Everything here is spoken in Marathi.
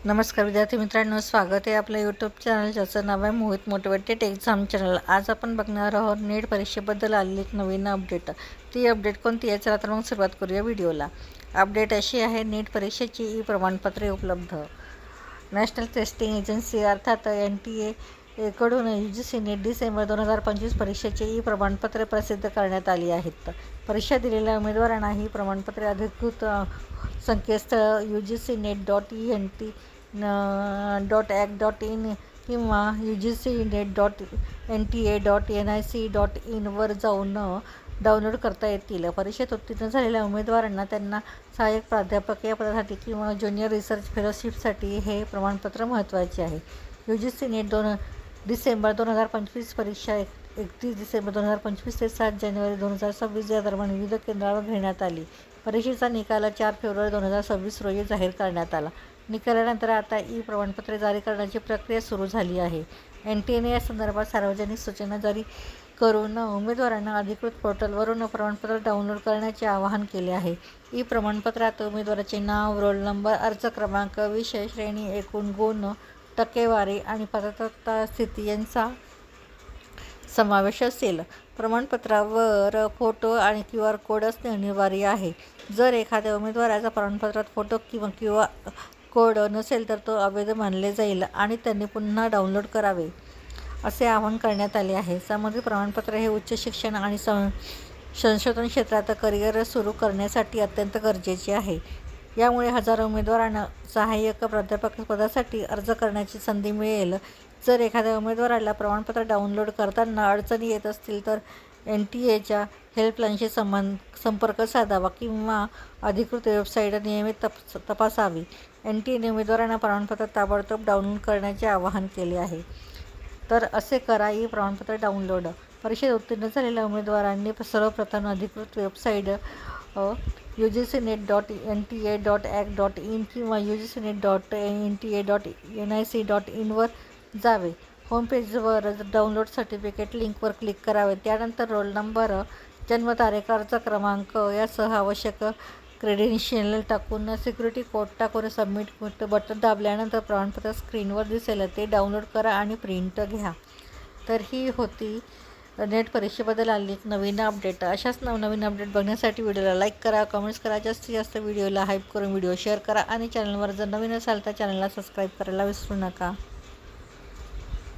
नमस्कार विद्यार्थी मित्रांनो, स्वागत आहे आपल्या यूट्यूब चॅनल ज्याचं नाव आहे मोहित मोटिवेटेड एक्झाम चॅनल। आज आपण बघणार आहोत नीट परीक्षेबद्दल आलेली एक नवीन अपडेट। ती अपडेट कोणती आहे, चला तर मग सुरुवात करूया व्हिडिओला। अपडेट अशी आहे, नीट परीक्षेची ई प्रमाणपत्रे उपलब्ध। नॅशनल टेस्टिंग एजन्सी अर्थात NTA कडून UGC नीट डिसेंबर 2025 परीक्षेची ई प्रमाणपत्रे प्रसिद्ध करण्यात आली आहेत। परीक्षा दिलेल्या उमेदवारांना ही प्रमाणपत्रे अधिकृत संकेतस्थळ ugcnet.ent.ac.in किंवा ugcnet.nta.nic.in वर जाऊन डाउनलोड करता येतील। परीक्षेत उत्तीर्ण झालेल्या उमेदवारांना त्यांना सहाय्यक प्राध्यापक या पदासाठी किंवा ज्युनियर रिसर्च फेलोशिपसाठी हे प्रमाणपत्र महत्त्वाचे आहे। UGC नीट डिसेंबर 2025 परीक्षा 31 डिसेंबर 2025 ते 7 जानेवारी 2026 या दरम्यान विविध केंद्रावर घेण्यात आली। परीक्षेचा निकाल 4 फेब्रुवारी 2026 रोजी जाहीर करण्यात आला। निकालानंतर आता ई प्रमाणपत्रे जारी करण्याची प्रक्रिया सुरू झाली आहे। NTA या संदर्भात सार्वजनिक सूचना जारी करून उमेदवारांना अधिकृत पोर्टलवरून प्रमाणपत्र डाउनलोड करण्याचे आवाहन केले आहे। ई प्रमाणपत्रात उमेदवाराचे नाव, रोल नंबर, अर्ज क्रमांक, विषय, श्रेणी, एकूण गुण, टक्केवारी आणि पात्रता स्थिती यांचा समावेश असेल। प्रमाणपत्रावर फोटो आणि QR कोड असणे अनिवार्य आहे। जर एखाद्या उमेदवाराचा प्रमाणपत्रात फोटो किंवा QR कोड नसेल तर तो अवैध मानले जाईल आणि त्यांनी पुन्हा डाउनलोड करावे, असे आवाहन करण्यात आले आहे। संबंधित प्रमाणपत्र हे उच्च शिक्षण आणि संशोधन क्षेत्रात करिअर सुरू करण्यासाठी अत्यंत गरजेचे आहे। यामुळे हजारो उमेदवारांना सहाय्यक प्राध्यापक पदासाठी अर्ज करण्याची संधी मिळेल। जर एखाद्या उमेदवाराला प्रमाणपत्र डाउनलोड करताना अडचणी येत असतील तर NTAच्या हेल्पलाईनशी संपर्क साधावा किंवा अधिकृत वेबसाईट नियमित तपासावी। NTAने उमेदवारांना प्रमाणपत्र ताबडतोब डाउनलोड करण्याचे आवाहन केले आहे। तर असे करा ई प्रमाणपत्र डाउनलोड। परीक्षेत उत्तीर्ण झालेल्या उमेदवारांनी सर्वप्रथम अधिकृत वेबसाईट ugcnet.nta.ac.in किंवा ugcnet.nta.nic.in वर जावे। होमपेजवर डाउनलोड सर्टिफिकेट लिंकवर क्लिक करावे। त्यानंतर रोल नंबर, जन्मतारीख, अर्ज क्रमांक यासह आवश्यक क्रेडेन्शियल टाकून सिक्युरिटी कोड टाकून सबमिट बटन दाबल्यानंतर प्रमाणपत्र स्क्रीनवर दिसेल, ते डाउनलोड करा आणि प्रिंट घ्या। तर ही होती नेट परीक्षेबद्दल आलेली एक नवीन अपडेट। अशाच नवनवीन अपडेट बघण्यासाठी व्हिडिओला लाईक करा, कमेंट्स करा, जास्तीत जास्त व्हिडिओला हाईप करून व्हिडिओ शेअर करा आणि चॅनलवर जर नवीन असाल तर चॅनलला सबस्क्राईब करायला विसरू नका।